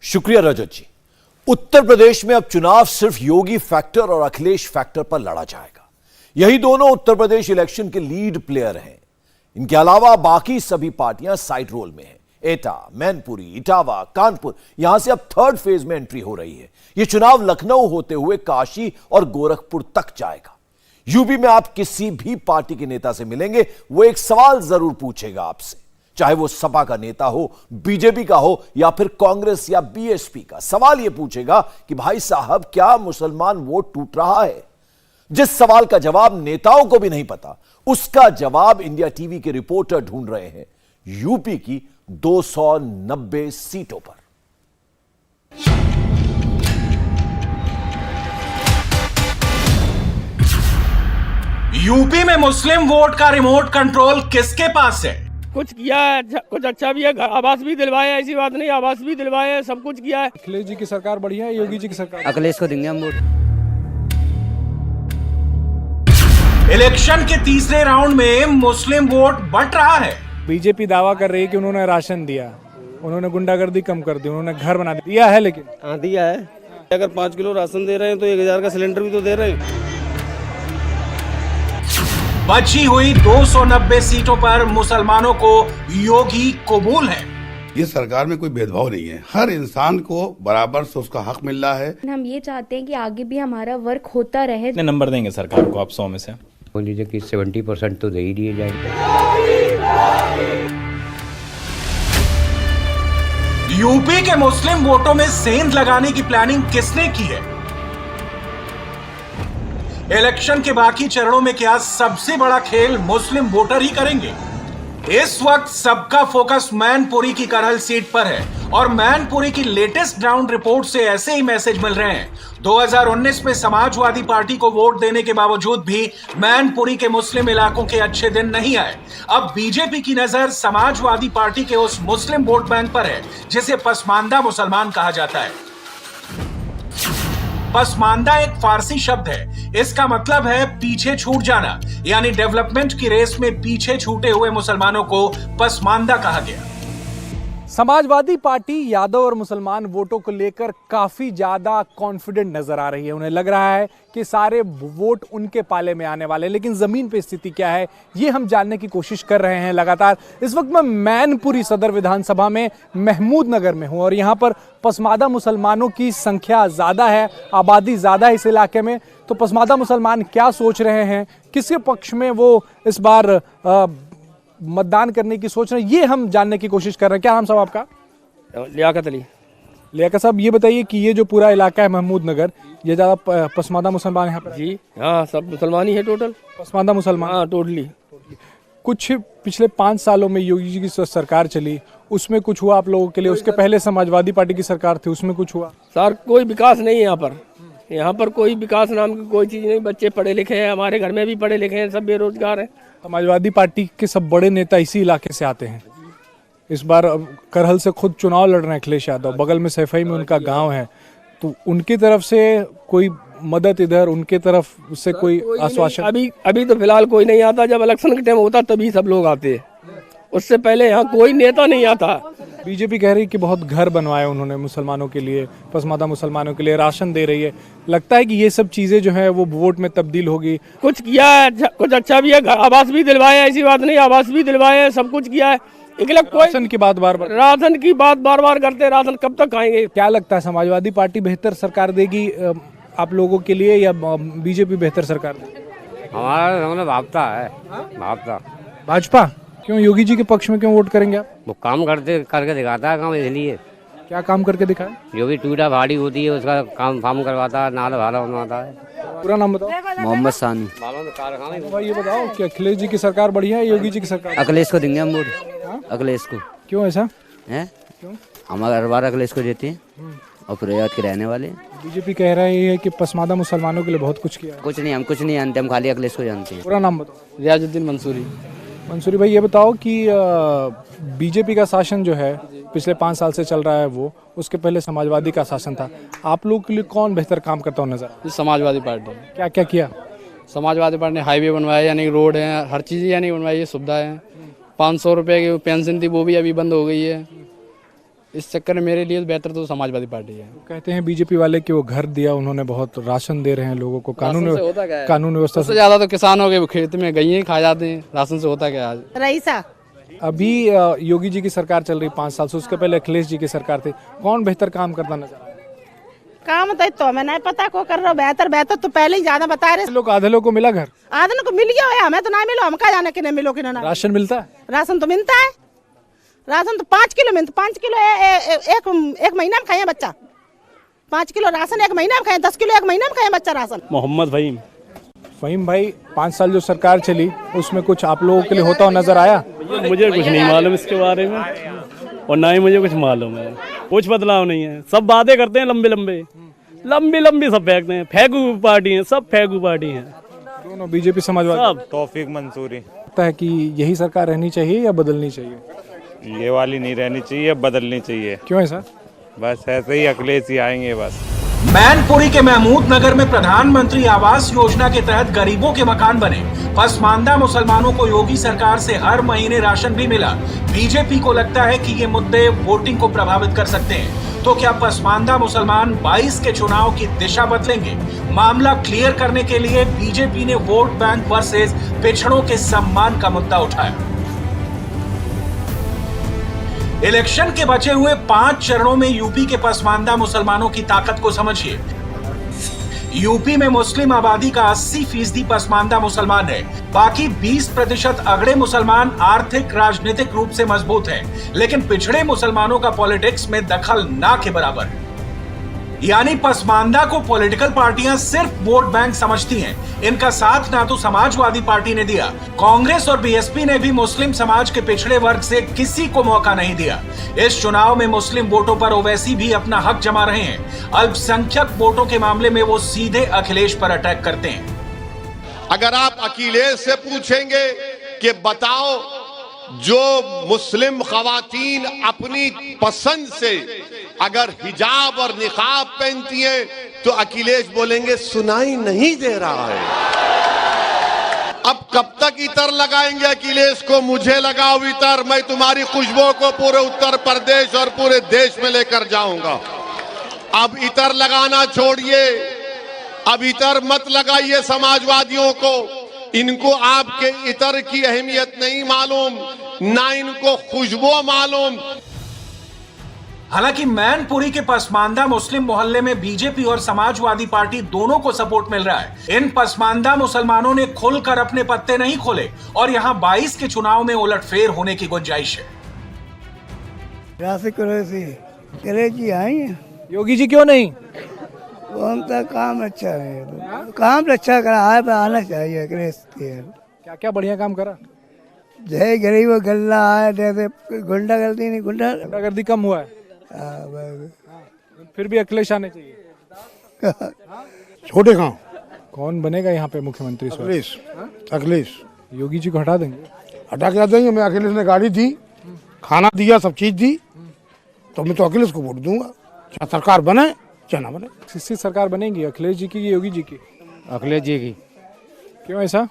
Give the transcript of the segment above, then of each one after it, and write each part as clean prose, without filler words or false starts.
शुक्रिया रजत जी। उत्तर प्रदेश में अब चुनाव सिर्फ योगी फैक्टर और अखिलेश फैक्टर पर लड़ा जाएगा। यही दोनों उत्तर प्रदेश इलेक्शन के लीड प्लेयर हैं। इनके अलावा बाकी सभी पार्टियां साइड रोल में हैं। एटा, मैनपुरी, इटावा, कानपुर, यहां से अब थर्ड फेज में एंट्री हो रही है। यह चुनाव लखनऊ होते हुए काशी और गोरखपुर तक जाएगा। यूपी में आप किसी भी पार्टी के नेता से मिलेंगे, वो एक सवाल जरूर पूछेगा आपसे, चाहे वो सपा का नेता हो, बीजेपी का हो या फिर कांग्रेस या बीएसपी का। सवाल यह पूछेगा कि भाई साहब, क्या मुसलमान वोट टूट रहा है? जिस सवाल का जवाब नेताओं को भी नहीं पता, उसका जवाब इंडिया टीवी के रिपोर्टर ढूंढ रहे हैं यूपी की 290 सीटों पर। यूपी में मुस्लिम वोट का रिमोट कंट्रोल किसके पास है? कुछ किया है, कुछ अच्छा भी है, आवास भी दिलवाए हैं, ऐसी बात नहीं, आवास भी दिलवाए हैं, सब कुछ किया है। अखिलेश जी की सरकार बढ़िया है, योगी जी की सरकार? अखिलेश को देंगे हम वोट। इलेक्शन के तीसरे राउंड में मुस्लिम वोट बंट रहा है। बीजेपी दावा कर रही है कि उन्होंने राशन दिया, उन्होंने गुंडागर्दी कम कर दी, उन्होंने घर बना दिया है, लेकिन हाँ दिया है। अगर 5 किलो राशन दे रहे हैं तो 1000 का सिलेंडर भी तो दे रहे हैं। बची हुई 290 सीटों पर मुसलमानों को योगी कबूल है। ये सरकार में कोई भेदभाव नहीं है, हर इंसान को बराबर से उसका हक मिल रहा है। हम ये चाहते हैं कि आगे भी हमारा वर्क होता रहे। कितने नंबर देंगे सरकार को आप 100 में से? बोल लीजिए कि 70% तो दे ही दिए जाएंगे। यूपी के मुस्लिम वोटों में सेंध लगाने की प्लानिंग किसने की है? इलेक्शन के बाकी चरणों में क्या सबसे बड़ा खेल मुस्लिम वोटर ही करेंगे? इस वक्त सबका फोकस मैनपुरी की करहल सीट पर है और मैनपुरी की लेटेस्ट ग्राउंड रिपोर्ट से ऐसे ही मैसेज मिल रहे हैं। 2019 में समाजवादी पार्टी को वोट देने के बावजूद भी मैनपुरी के मुस्लिम इलाकों के अच्छे दिन नहीं आए। अब बीजेपी की नजर समाजवादी पार्टी के उस मुस्लिम वोट बैंक पर है जिसे पसमानदा मुसलमान कहा जाता है। पसमानदा एक फारसी शब्द है, इसका मतलब है पीछे छूट जाना, यानी डेवलपमेंट की रेस में पीछे छूटे हुए मुसलमानों को पसमानदा कहा गया। समाजवादी पार्टी यादव और मुसलमान वोटों को लेकर काफी ज्यादा कॉन्फिडेंट नजर आ रही है। उन्हें लग रहा है कि सारे वोट उनके पाले में आने वाले, लेकिन जमीन पे स्थिति क्या है ये हम जानने की कोशिश कर रहे हैं लगातार। इस वक्त मैं मैनपुरी सदर विधानसभा में महमूद नगर में हूं और यहाँ पर पसमानदा मुसलमानों की संख्या ज्यादा है, आबादी ज्यादा है इस इलाके में। तो पसमानदा मुसलमान क्या सोच रहे हैं, किसके पक्ष में वो इस बार मतदान करने की सोच रहे हैं, ये हम जानने की कोशिश कर रहे हैं। क्या नाम साहब आपका? लियाकत अली। लियाकत साहब, ये बताइए कि ये जो पूरा इलाका है महमूद नगर, ये ज्यादा पसमानदा मुसलमान यहाँ पर? जी हाँ, सब मुसलमान ही है टोटल। पसमानदा मुसलमान? हाँ, टोटली। कुछ पिछले 5 सालों में योगी जी की सरकार चली, उसमें कुछ हुआ आप लोगों के लिए? उसके पहले समाजवादी पार्टी की सरकार थी, उसमें कुछ हुआ? सर, कोई विकास नहीं है यहाँ पर कोई विकास नाम की कोई चीज नहीं। बच्चे पढ़े लिखे हैं, हमारे घर में भी पढ़े लिखे हैं, सब बेरोजगार हैं। समाजवादी पार्टी के सब बड़े नेता इसी इलाके से आते हैं। इस बार करहल से खुद चुनाव लड़ रहे हैं अखिलेश यादव, बगल में सैफई में उनका गांव है, तो उनकी तरफ से कोई मदद इधर, उनके तरफ से कोई आश्वासन? अभी तो फिलहाल कोई नहीं आता। जब इलेक्शन का टाइम होता तभी सब लोग आते हैं, उससे पहले यहाँ कोई नेता नहीं आता। बीजेपी कह रही है कि बहुत घर बनवाए उन्होंने मुसलमानों के लिए, पसमानदा मुसलमानों के लिए, राशन दे रही है। लगता है कि ये सब चीजें जो है वो वोट में तब्दील होगी? कुछ किया है, कुछ अच्छा भी है, आवास भी दिलवाए हैं, ऐसी बात नहीं, आवास भी दिलवाए हैं, सब कुछ किया है। राशन की बात बार बार करते, राशन कब तक खाएंगे? क्या लगता है, समाजवादी पार्टी बेहतर सरकार देगी आप लोगों के लिए या बीजेपी बेहतर सरकार देगी? हमारा भाजपा है। भाजपा? क्यों, योगी जी के पक्ष में क्यों वोट करेंगे आप? वो काम करके दिखाता है काम, इसलिए। क्या काम करके दिखाए? जो भी टूटा भाड़ी होती है उसका काम फार्म करवाता है, नाला भाड़ा बनवाता है। पूरा नाम बताओ। मोहम्मद सानी। भाई ये बताओ कि अखिलेश जी की सरकार बढ़िया है, योगी जी की सरकार? अखिलेश को देंगे हम वोट। अखिलेश को। क्यों ऐसा है? हमारे हर बार अखिलेश को देते हैं और प्रयाग के रहने वाले। बीजेपी कह रही है कि पसमानदा मुसलमानों के लिए बहुत कुछ किया है। कुछ नहीं, हम कुछ नहीं जानते, हम खाली अखिलेश को जानते हैं। पूरा नाम बताओ। रियाजुद्दीन मंसूरी। मंसूरी भाई, ये बताओ कि बीजेपी का शासन जो है पिछले 5 साल से चल रहा है, वो उसके पहले समाजवादी का शासन था, आप लोग के लिए कौन बेहतर काम करता हो नजर? समाजवादी पार्टी। क्या क्या किया समाजवादी पार्टी ने? हाईवे बनवाया, यानी रोड है, हर चीज़ यानी बनवाई है, सुविधा है। 500 रुपये की पेंशन थी, वो भी अभी बंद हो गई है। इस चक्कर में मेरे लिए बेहतर तो समाजवादी पार्टी है। कहते हैं बीजेपी वाले कि वो घर दिया उन्होंने, बहुत राशन दे रहे हैं लोगों को, कानून व्यवस्था सबसे ज्यादा तो किसानों के खेत में गई खा जाते हैं, राशन से होता क्या आज। रईसा अभी योगी जी की सरकार चल रही 5 साल से, उसके पहले अखिलेश जी की सरकार थी, कौन बेहतर काम करता नजर आ रहा है? काम तो हमें नहीं पता को कर रहा बेहतर तो पहले ही ज्यादा बता रहे। लोग आधे लोग को मिला घर, आधे को मिल गया, हमें तो ना मिलो, हम क्या जाने कि नहीं मिलो कि ना। राशन मिलता है? राशन तो मिलता है, राशन तो 5 किलो मिलता, 5 किलो एक महीना में खाए बच्चा। 5 किलो राशन एक महीना में खाए, 10 किलो एक महीना में खाए बच्चा राशन। मोहम्मद फहीम भाई, 5 साल जो सरकार चली उसमें कुछ आप लोगों के लिए होता हुआ नजर आया? मुझे कुछ नहीं मालूम इसके बारे में, और ना ही मुझे कुछ मालूम है। कुछ बदलाव नहीं है, सब वादे करते हैं लंबी सब फेंकते हैं। फेंकू पार्टी है, सब फेंकू पार्टी है दोनों, बीजेपी समाजवादी। सब तौफीक मंसूरी लगता है कि यही सरकार रहनी चाहिए या बदलनी चाहिए? ये वाली नहीं रहनी चाहिए, बदलनी चाहिए। क्यों ऐसा? बस ऐसे ही अखिलेश ही आएंगे बस। मैनपुरी के महमूद नगर में प्रधानमंत्री आवास योजना के तहत गरीबों के मकान बने। पसमानदा मुसलमानों को योगी सरकार से हर महीने राशन भी मिला। बीजेपी को लगता है कि ये मुद्दे वोटिंग को प्रभावित कर सकते हैं। तो क्या पसमानदा मुसलमान 22 के चुनाव की दिशा बदलेंगे? मामला क्लियर करने के लिए बीजेपी ने वोट बैंक वर्सेस पिछड़ों के सम्मान का मुद्दा उठाया। इलेक्शन के बचे हुए 5 चरणों में यूपी के पसमानदा मुसलमानों की ताकत को समझिए। यूपी में मुस्लिम आबादी का 80% पसमानदा मुसलमान है। बाकी 20% अगड़े मुसलमान आर्थिक राजनीतिक रूप से मजबूत हैं, लेकिन पिछड़े मुसलमानों का पॉलिटिक्स में दखल ना के बराबर है। यानी पसमानदा को पॉलिटिकल पार्टियां सिर्फ वोट बैंक समझती हैं। इनका साथ ना तो समाजवादी पार्टी ने दिया, कांग्रेस और बीएसपी ने भी मुस्लिम समाज के पिछड़े वर्ग से किसी को मौका नहीं दिया। इस चुनाव में मुस्लिम वोटों पर ओवैसी भी अपना हक जमा रहे हैं। अल्पसंख्यक वोटों के मामले में वो सीधे अखिलेश पर अटैक करते हैं। अगर आप अखिलेश से पूछेंगे कि बताओ, जो मुस्लिम खवातीन अपनी पसंद से अगर हिजाब और निकाब पहनती हैं, तो अखिलेश बोलेंगे सुनाई नहीं दे रहा है। अब कब तक इतर लगाएंगे अखिलेश को? मुझे लगाओ इतर, मैं तुम्हारी खुशबू को पूरे उत्तर प्रदेश और पूरे देश में लेकर जाऊंगा। अब इतर लगाना छोड़िए, अब इतर मत लगाइए समाजवादियों को। इनको आपके इतर की अहमियत नहीं मालूम, ना इनको खुशबू मालूम। हालांकि मैनपुरी के पसमानदा मुस्लिम मोहल्ले में बीजेपी और समाजवादी पार्टी दोनों को सपोर्ट मिल रहा है। इन पसमानदा मुसलमानों ने खुलकर अपने पत्ते नहीं खोले और यहां 22 के चुनाव में उलटफेर होने की गुंजाइश है। जी आई है। योगी जी क्यों नहीं? तो काम अच्छा है, काम अच्छा करा है, आना चाहिए। क्या क्या बढ़िया काम करा? जय गरीब गल्ला है, जैसे गुंडागर्दी नहीं, गुंडागर्दी कम हुआ है। फिर भी अखिलेश आने चाहिए। छोटे गांव कौन बनेगा यहाँ पे मुख्यमंत्री? अखिलेश। योगी जी को हटा देंगे? हटा के देंगे। मैं अखिलेश ने गाड़ी दी, खाना दिया, सब चीज दी, तो मैं तो अखिलेश को वोट दूंगा। चाहे सरकार बने चाहे ना बने। किसकी सरकार बनेगी, अखिलेश जी की, योगी जी की? अखिलेश जी की। क्यों ऐसा?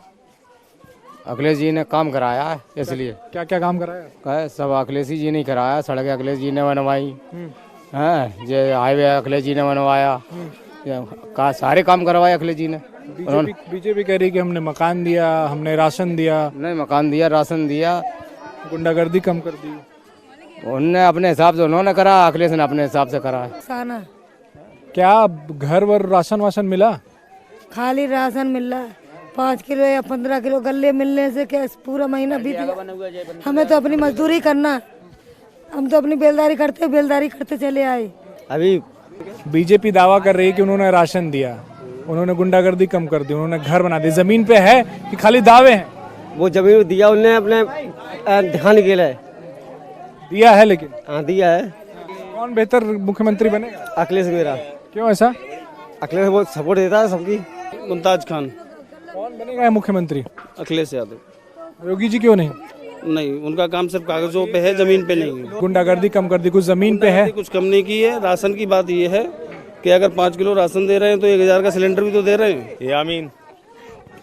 अखिलेश जी ने काम कराया है इसलिए। क्या क्या काम कराया? सब अखिलेश जी ने कराया। सड़कें अखिलेश जी ने बनवाई हैं, ये हाईवे अखिलेश जी ने बनवाया, सारे काम करवाए अखिलेश जी ने। बीजेपी कह रही कि हमने मकान दिया, हमने राशन दिया। नहीं, मकान दिया, राशन दिया, गुंडागर्दी कम कर दी। उनने अपने हिसाब से उन्होंने करा, अखिलेश ने अपने हिसाब से करा। क्या घर वर राशन वाशन मिला? खाली राशन मिल रहा है, 5 किलो या 15 किलो गल्ले मिलने से क्या पूरा महीना बीत गया। हमें तो अपनी मजदूरी करना, हम तो अपनी बेलदारी करते चले आए। अभी बीजेपी दावा कर रही है कि उन्होंने राशन दिया, उन्होंने गुंडागर्दी कम कर दी, उन्होंने घर बना दी। जमीन पे है कि खाली दावे हैं? वो जमीन दिया उन्होंने अपने ध्यान के लिए दिया है, लेकिन हाँ दिया है। कौन बेहतर मुख्यमंत्री बनेगा? अखिलेश मेरा। क्यों ऐसा? अखिलेश बहुत सपोर्ट देता है सबकी। मुमताज खान। कौन बनेगा मुख्यमंत्री? अखिलेश यादव। योगी जी क्यों नहीं? नहीं, उनका काम सिर्फ कागजों पे है, जमीन पे नहीं। गुंडागर्दी कम कर दी, कुछ जमीन पे है? कुछ कम नहीं की है। राशन की बात ये है कि अगर 5 किलो राशन दे रहे हैं तो 1000 का सिलेंडर भी तो दे रहे हैं।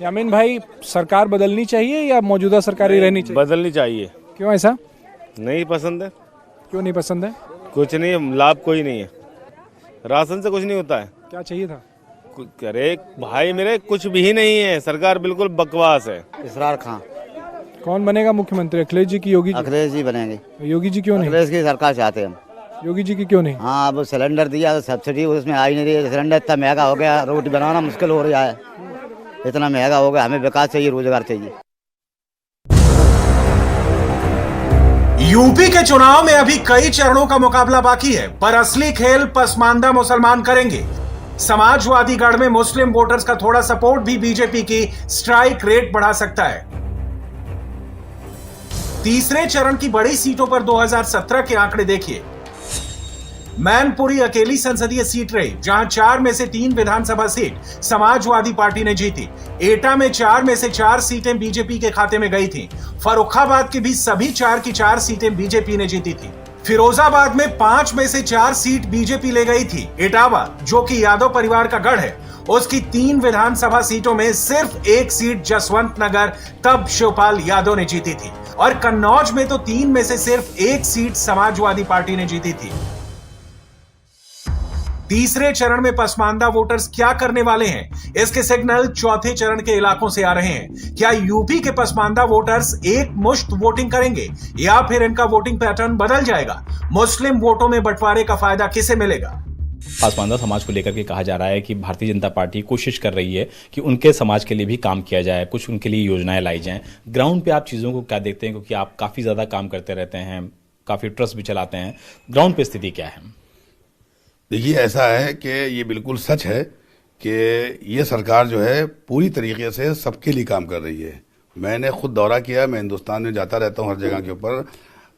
यामीन भाई, सरकार बदलनी चाहिए या मौजूदा सरकार ही रहनी चाहिए? बदलनी चाहिए। क्यों ऐसा? नहीं पसंद है। क्यों नहीं पसंद है? कुछ नहीं, लाभ कोई नहीं है, राशन से कुछ नहीं होता है। क्या चाहिए था? अरे भाई मेरे कुछ भी नहीं है, सरकार बिल्कुल बकवास है। इसरार खां। कौन बनेगा मुख्यमंत्री, अखिलेश जी की योगी जी? अखिलेश जी बनेंगे। योगी जी क्यों नहीं? अखिलेश की सरकार चाहते हैं हम। योगी जी की क्यों नहीं? हाँ, अब सिलेंडर दिया, सब्सिडी उसमें आई नहीं रही, सिलेंडर इतना महंगा हो गया, रोटी बनाना मुश्किल हो रहा है, इतना महंगा हो गया। हमें विकास चाहिए, रोजगार चाहिए। यूपी के चुनाव में अभी कई चरणों का मुकाबला बाकी है, पर असली खेल पसमानदा मुसलमान करेंगे। समाजवादी गढ़ में मुस्लिम वोटर्स का थोड़ा सपोर्ट भी बीजेपी की स्ट्राइक रेट बढ़ा सकता है। तीसरे चरण की बड़ी सीटों पर 2017 के आंकड़े देखिए। मैनपुरी अकेली संसदीय सीट रही, जहां 4 में से 3 विधानसभा सीट समाजवादी पार्टी ने जीती। एटा में 4 में से 4 सीटें बीजेपी के खाते में गई थीं। फर्रुखाबाद की भी सभी 4 की 4 सीटें बीजेपी ने जीती थी। फिरोजाबाद में 5 में से 4 सीट बीजेपी ले गई थी। इटावा, जो कि यादव परिवार का गढ़ है, उसकी 3 विधानसभा सीटों में सिर्फ 1 सीट जसवंत नगर तब शिवपाल यादव ने जीती थी, और कन्नौज में तो 3 में से सिर्फ 1 सीट समाजवादी पार्टी ने जीती थी। तीसरे चरण में पसमानदा वोटर्स क्या करने वाले हैं, इसके सिग्नल चौथे चरण के इलाकों से आ रहे हैं। क्या यूपी के पसमानदा वोटर्स एक मुश्त वोटिंग करेंगे, या फिर इनका वोटिंग पैटर्न बदल जाएगा? मुस्लिम वोटों में बंटवारे का फायदा किसे मिलेगा? पासमानदा समाज को लेकर के कहा जा रहा है कि भारतीय जनता पार्टी कोशिश कर रही है कि उनके समाज के लिए भी काम किया जाए, कुछ उनके लिए योजनाएं लाई जाएं। ग्राउंड पे आप चीज़ों को क्या देखते हैं, क्योंकि आप काफ़ी ज़्यादा काम करते रहते हैं, काफ़ी ट्रस्ट भी चलाते हैं, ग्राउंड पे स्थिति क्या है? देखिए, ऐसा है कि ये बिल्कुल सच है कि ये सरकार जो है पूरी तरीके से सबके लिए काम कर रही है। मैंने खुद दौरा किया, मैं हिंदुस्तान में जाता रहता हूँ हर जगह के ऊपर,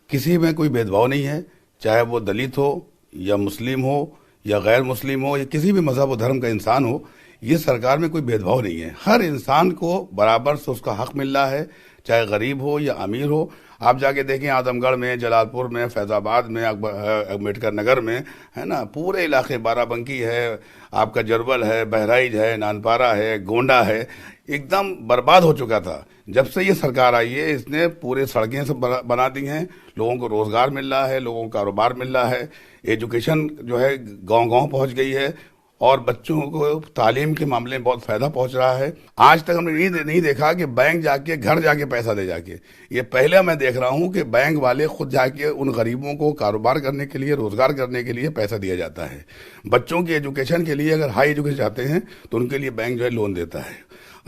किसी में कोई भेदभाव नहीं है, चाहे वो दलित हो या मुस्लिम हो या गैर मुस्लिम हो या किसी भी मजहब और धर्म का इंसान हो। ये सरकार में कोई भेदभाव नहीं है, हर इंसान को बराबर से उसका हक मिल रहा है, चाहे गरीब हो या अमीर हो। आप जाके देखें, आजमगढ़ में, जलालपुर में, फैजाबाद में, अम्बेडकर नगर में, है ना, पूरे इलाके, बाराबंकी है, आपका जरवल है, बहराइच है, नानपारा है, गोंडा है, एकदम बर्बाद हो चुका था। जब से ये सरकार आई है, इसने पूरे सड़कें सब बना दी हैं, लोगों को रोजगार मिल रहा है, लोगों को कारोबार मिल रहा है, एजुकेशन जो है गांव-गांव पहुंच गई है, और बच्चों को तालीम के मामले में बहुत फायदा पहुंच रहा है। आज तक हमने नहीं देखा कि बैंक जाके घर जाके पैसा दे जाके, ये पहले मैं देख रहा हूं कि बैंक वाले खुद जाके उन गरीबों को कारोबार करने के लिए, रोजगार करने के लिए पैसा दिया जाता है। बच्चों की एजुकेशन के लिए अगर हाई एजुकेशन चाहते हैं तो उनके लिए बैंक जो है लोन देता है।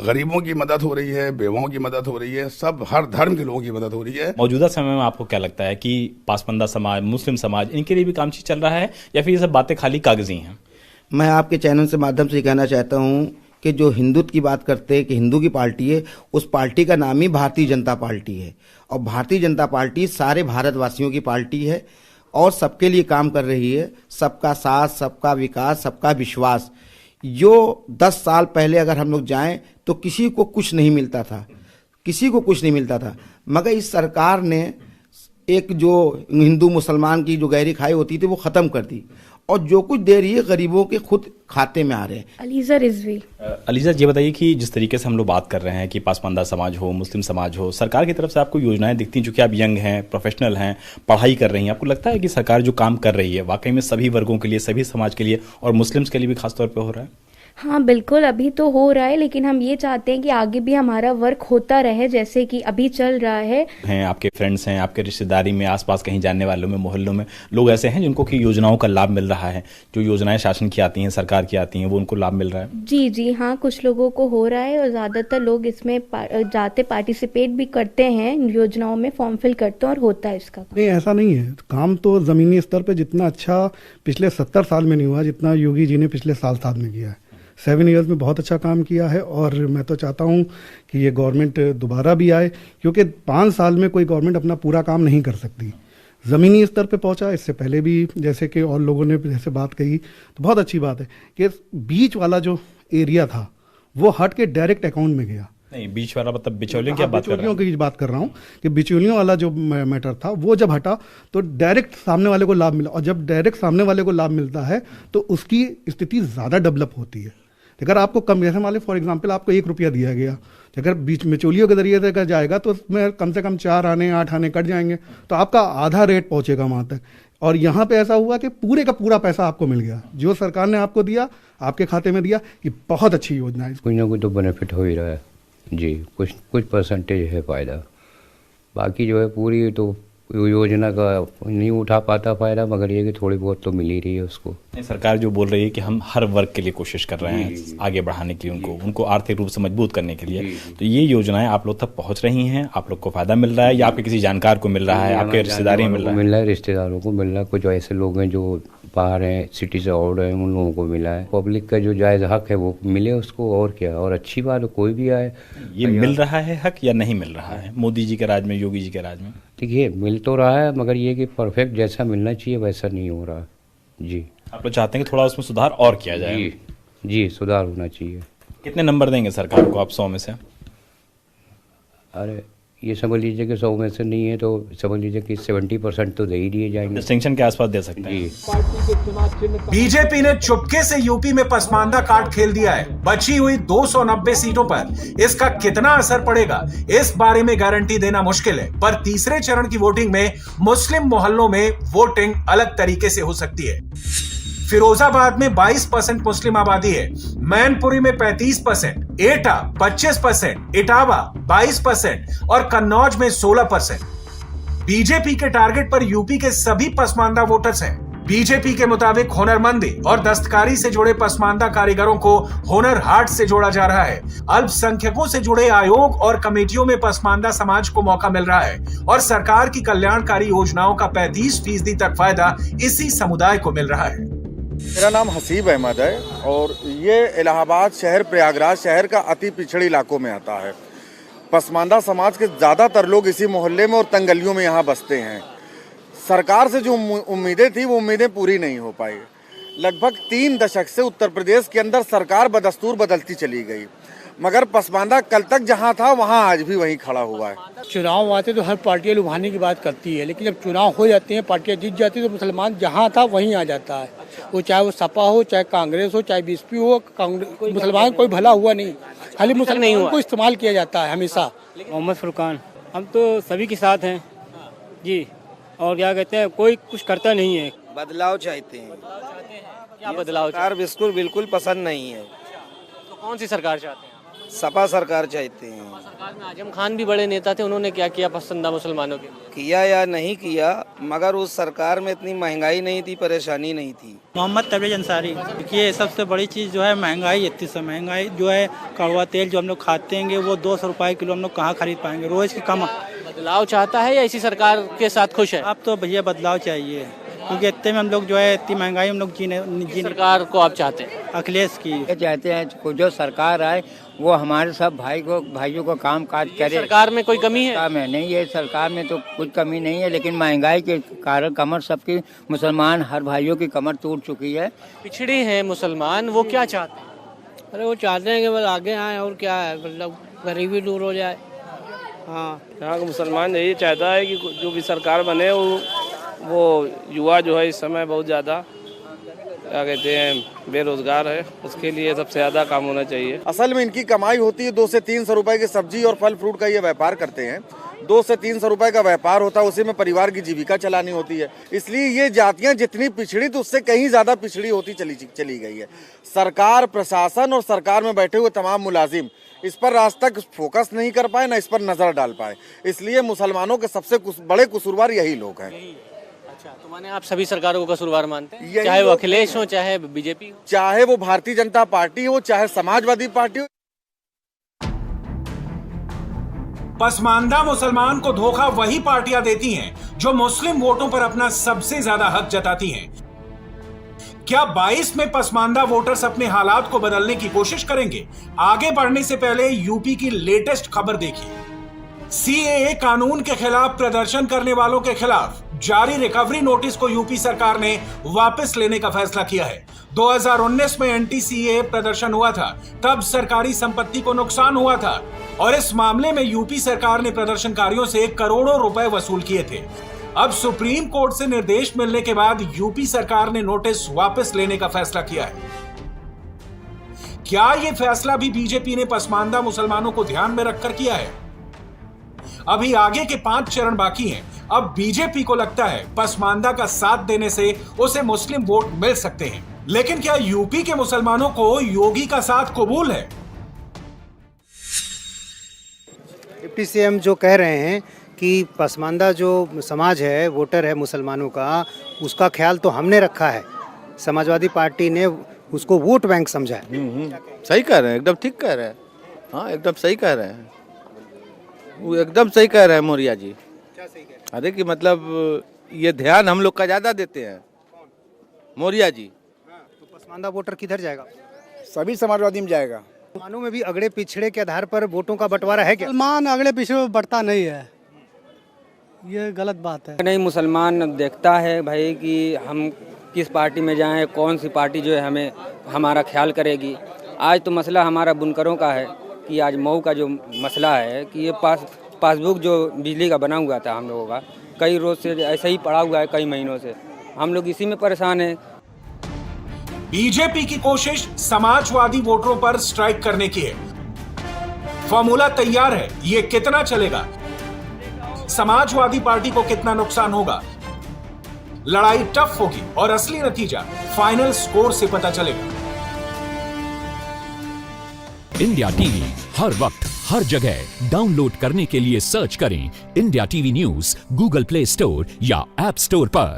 गरीबों की मदद हो रही है, बेवाओं की मदद हो रही है, सब हर धर्म के लोगों की मदद हो रही है। मौजूदा समय में आपको क्या लगता है कि पासमानदा समाज, मुस्लिम समाज, इनके लिए भी काम चल रहा है, या फिर ये सब बातें खाली कागजी हैं? मैं आपके चैनल से माध्यम से कहना चाहता हूं कि जो हिंदुत्व की बात करते हैं कि हिंदू की पार्टी है, उस पार्टी का नाम ही भारतीय जनता पार्टी है, और भारतीय जनता पार्टी सारे भारतवासियों की पार्टी है और सबके लिए काम कर रही है। सबका साथ, सबका विकास, सबका विश्वास। जो 10 साल पहले अगर हम लोग जाएं तो किसी को कुछ नहीं मिलता था, किसी को कुछ नहीं मिलता था, मगर इस सरकार ने एक जो हिंदू मुसलमान की जो गहरी खाई होती थी वो ख़त्म कर दी, और जो कुछ दे रही है गरीबों के खुद खाते में आ रहे हैं। अलीजा रिजवी। अलीजा, ये बताइए कि जिस तरीके से हम लोग बात कर रहे हैं कि पासमानदा समाज हो, मुस्लिम समाज हो, सरकार की तरफ से आपको योजनाएं दिखती हैं, चूंकि आप यंग हैं, प्रोफेशनल हैं, पढ़ाई कर रही हैं, आपको लगता है कि सरकार जो काम कर रही है वाकई में सभी वर्गों के लिए, सभी समाज के लिए और मुस्लिम्स के लिए भी खासतौर पर हो रहा है? हाँ बिल्कुल, अभी तो हो रहा है, लेकिन हम ये चाहते हैं कि आगे भी हमारा वर्क होता रहे जैसे कि अभी चल रहा है। आपके फ्रेंड्स हैं, आपके रिश्तेदारी में, आसपास कहीं जानने वालों में, मोहल्लों में लोग ऐसे हैं जिनको कि योजनाओं का लाभ मिल रहा है, जो योजनाएं शासन की आती हैं, सरकार की आती हैं, वो उनको लाभ मिल रहा है? जी जी हाँ, कुछ लोगों को हो रहा है, और ज़्यादातर लोग इसमें जाते पार्टिसिपेट भी करते हैं, योजनाओं में फॉर्म फिल करते हैं, और होता है इसका। नहीं, ऐसा नहीं है, काम तो ज़मीनी स्तर पर जितना अच्छा पिछले 70 साल में नहीं हुआ जितना योगी जी ने पिछले साल में किया है। 7 ईयर्स में बहुत अच्छा काम किया है, और मैं तो चाहता हूं कि ये गवर्नमेंट दोबारा भी आए, क्योंकि 5 साल में कोई गवर्नमेंट अपना पूरा काम नहीं कर सकती। ज़मीनी स्तर पे पहुंचा, इससे पहले भी जैसे कि और लोगों ने जैसे बात कही, तो बहुत अच्छी बात है कि बीच वाला जो एरिया था वो हट के डायरेक्ट अकाउंट में गया। नहीं, बीच वाला मतलब बिचौलियों की बात कर रहे हैं? बिचौलियों की बात कर रहा हूँ कि बिचौलियों वाला जो मैटर था वो जब हटा तो डायरेक्ट सामने वाले को लाभ मिला, और जब डायरेक्ट सामने वाले को लाभ मिलता है तो उसकी स्थिति ज़्यादा डेवलप होती है। अगर आपको कम, जैसे मान लो फॉर एग्जांपल आपको 1 रुपया दिया गया, अगर बीच बिचौलियों के जरिए से जाएगा तो उसमें कम से कम 4 आने 8 आने कट जाएंगे, तो आपका आधा रेट पहुंचेगा वहाँ तक। और यहाँ पे ऐसा हुआ कि पूरे का पूरा पैसा आपको मिल गया, जो सरकार ने आपको दिया आपके खाते में दिया। ये बहुत अच्छी योजना है। कुछ ना कुछ तो बेनिफिट हो ही रहा है जी, कुछ परसेंटेज है फ़ायदा, बाकी जो है पूरी तो योजना का नहीं उठा पाता फ़ायदा, मगर ये कि थोड़ी बहुत तो मिल ही रही है उसको। सरकार जो बोल रही है कि हम हर वर्ग के लिए कोशिश कर रहे हैं आगे बढ़ाने के लिए, उनको आर्थिक रूप से मजबूत करने के लिए, तो ये योजनाएं आप लोग तक पहुंच रही हैं, आप लोग को फायदा मिल रहा है या आपके किसी जानकार को मिल रहा है, आपके रिश्तेदारी मिल रहा है? रिश्तेदारों को मिल रहा है, कुछ ऐसे लोग हैं जो बाहर हैं, सिटी से आउट हैं, उन लोगों को मिला है। पब्लिक का जो जायज़ हक है वो मिले उसको, और क्या, और अच्छी बात है कोई भी आए। ये मिल रहा है हक या नहीं मिल रहा है मोदी जी के राज में, योगी जी के राज में? देखिए मिल तो रहा है, मगर ये कि परफेक्ट जैसा मिलना चाहिए वैसा नहीं हो रहा जी। आप लोग चाहते हैं कि थोड़ा उसमें सुधार और किया जाए? जी सुधार होना चाहिए। कितने नंबर देंगे सरकार को आप 100 में से? अरे ये समझ लीजिए कि 100 में से नहीं है तो समझ लीजिए कि 70% तो दे ही दिए जाएंगे। डिस्टिंक्शन के आसपास दे सकते हैं। बीजेपी ने चुपके से यूपी में पसमानदा कार्ड खेल दिया है। बची हुई 290 सीटों पर इसका कितना असर पड़ेगा इस बारे में गारंटी देना मुश्किल है, पर तीसरे चरण की वोटिंग में मुस्लिम मोहल्लों में वोटिंग अलग तरीके से हो सकती है। फिरोजाबाद में 22% मुस्लिम आबादी है, मैनपुरी में 35%, एटा 25%, इटावा 22% और कन्नौज में 16%। बीजेपी के टारगेट पर यूपी के सभी पसमानदा वोटर्स हैं। बीजेपी के मुताबिक हुनरमंदी और दस्तकारी से जुड़े पसमानदा कारीगरों को हुनर हाट से जोड़ा जा रहा है। अल्पसंख्यकों से जुड़े आयोग और कमेटियों में पसमानदा समाज को मौका मिल रहा है और सरकार की कल्याणकारी योजनाओं का 35% तक फायदा इसी समुदाय को मिल रहा है। मेरा नाम हसीब अहमद है और ये इलाहाबाद शहर, प्रयागराज शहर का अति पिछड़े इलाकों में आता है। पसमानदा समाज के ज़्यादातर लोग इसी मोहल्ले में और तंगलियों में यहाँ बसते हैं। सरकार से जो उम्मीदें थी वो उम्मीदें पूरी नहीं हो पाई। लगभग 3 दशक से उत्तर प्रदेश के अंदर सरकार बदस्तूर बदलती चली गई, मगर पसमानदा कल तक जहां था वहां आज भी वहीं खड़ा हुआ है। चुनाव आते तो हर पार्टियां लुभाने की बात करती है, लेकिन जब चुनाव हो जाते हैं, पार्टियां जीत जाती है तो मुसलमान जहां था वहीं आ जाता है। वो चाहे वो सपा हो, चाहे कांग्रेस हो, चाहे बीएसपी हो, मुसलमान कोई भला हुआ नहीं, खाली मुसलमान को इस्तेमाल किया जाता है हमेशा। मोहम्मद फुरकान, हम तो सभी के साथ हैं जी, और क्या कहते हैं, कोई कुछ करता नहीं है। बदलाव चाहते हैं। क्या बदलाव? सरकार बिल्कुल पसंद नहीं है। तो कौन सी सरकार चाहते हैं? सपा सरकार चाहते हैं। सरकार में आजम खान भी बड़े नेता थे, उन्होंने क्या किया पसंदीदा मुसलमानों के? किया या नहीं किया, मगर उस सरकार में इतनी महंगाई नहीं थी, परेशानी नहीं थी। मोहम्मद तबरेज अंसारी। देखिए सबसे बड़ी चीज़ जो है महंगाई, इतनी सा महंगाई जो है, कड़वा तेल जो हम लोग खाते हैं वो 200 रुपये किलो हम लोग कहाँ खरीद पाएंगे, रोज़ की कम। बदलाव चाहता है या इसी सरकार के साथ खुश है? अब तो भैया बदलाव चाहिए, क्योंकि इतने में हम लोग जो है, इतनी महंगाई हम लोग जीने। सरकार को आप चाहते हैं? अखिलेश की चाहते हैं जो सरकार आए वो हमारे सब भाइयों को काम काज करे। सरकार में कोई कमी है? नहीं, ये सरकार में तो कुछ कमी नहीं है, लेकिन महंगाई के कारण कमर सबकी, मुसलमान हर भाइयों की कमर टूट चुकी है। पिछड़े हैं मुसलमान, वो क्या चाहते हैं? अरे वो चाहते हैं कि बस आगे आए, और क्या है, मतलब गरीबी दूर हो जाए। हाँ, यहाँ का मुसलमान यही चाहता है कि जो भी सरकार बने वो युवा जो है इस समय बहुत ज़्यादा क्या कहते हैं बेरोजगार है, उसके लिए सबसे ज़्यादा काम होना चाहिए। असल में इनकी कमाई होती है 200 से 300 रुपए की सब्जी और फल फ्रूट का ये व्यापार करते हैं। 200 से 300 रुपए का व्यापार होता है, उसी में परिवार की जीविका चलानी होती है। इसलिए ये जातियां जितनी पिछड़ी तो उससे कहीं ज्यादा पिछड़ी होती चली गई है। सरकार, प्रशासन और सरकार में बैठे हुए तमाम मुलाजिम इस पर आज तक फोकस नहीं कर पाए, ना इस पर नजर डाल पाए। इसलिए मुसलमानों के सबसे बड़े कसूरवार यही लोग हैं। अच्छा, तो माने आप सभी सरकारों को कसूरवार मानते हैं, चाहे वो अखिलेश हो, चाहे बीजेपी हो, चाहे वो भारतीय जनता पार्टी हो, चाहे समाजवादी पार्टी हो। पसमानदा मुसलमान को धोखा वही पार्टियां देती हैं जो मुस्लिम वोटों पर अपना सबसे ज्यादा हक जताती हैं। क्या 22 में पसमानदा वोटर्स अपने हालात को बदलने की कोशिश करेंगे? आगे बढ़ने से पहले यूपी की लेटेस्ट खबर देखिए। सीएए कानून के खिलाफ प्रदर्शन करने वालों के खिलाफ जारी रिकवरी नोटिस को यूपी सरकार ने वापस लेने का फैसला किया है। 2019 में एंटी सीएए प्रदर्शन हुआ था, तब सरकारी संपत्ति को नुकसान हुआ था और इस मामले में यूपी सरकार ने प्रदर्शनकारियों से करोड़ों रुपए वसूल किए थे। अब सुप्रीम कोर्ट से निर्देश मिलने के बाद यूपी सरकार ने नोटिस वापस लेने का फैसला किया है। क्या यह फैसला भी बीजेपी ने पसमानदा मुसलमानों को ध्यान में रखकर किया है? अभी आगे के 5 चरण बाकी हैं। अब बीजेपी को लगता है पसमानदा का साथ देने से उसे मुस्लिम वोट मिल सकते हैं, लेकिन क्या यूपी के मुसलमानों को योगी का साथ कबूल है? डिप्टी सीएम जो कह रहे हैं कि पसमानदा जो समाज है, वोटर है मुसलमानों का, उसका ख्याल तो हमने रखा है, समाजवादी पार्टी ने उसको वोट बैंक समझा है। सही कह रहे हैं, एकदम ठीक कह रहे हैं। हाँ, एकदम सही कह रहे हैं, वो एकदम सही कह रहे हैं मौर्या जी। क्या सही कह रहे हैं? अरे कि मतलब ये ध्यान हम लोग का ज़्यादा देते हैं मौर्या जी। तो पसमानदा वोटर किधर जाएगा? सभी समाजवादी में जाएगा। मुसलमानों में भी अगड़े पिछड़े के आधार पर वोटों का बंटवारा है क्या? मुसलमान अगले पिछड़े बढ़ता नहीं है, ये गलत बात है। नहीं, मुसलमान देखता है भाई कि हम किस पार्टी में जाएं, कौन सी पार्टी जो है हमें हमारा ख्याल करेगी। आज तो मसला हमारा बुनकरों का है कि आज मऊ का जो मसला है कि ये पासबुक जो बिजली का बना हुआ था हम लोगों का, कई रोज से ऐसे ही पड़ा हुआ है, कई महीनों से हम लोग इसी में परेशान हैं। बीजेपी की कोशिश समाजवादी वोटरों पर स्ट्राइक करने की है। फॉर्मूला तैयार है, ये कितना चलेगा, समाजवादी पार्टी को कितना नुकसान होगा, लड़ाई टफ होगी और असली नतीजा फाइनल स्कोर से पता चलेगा। इंडिया टीवी हर वक्त हर जगह डाउनलोड करने के लिए सर्च करें India TV news Google play store या ऐप स्टोर पर।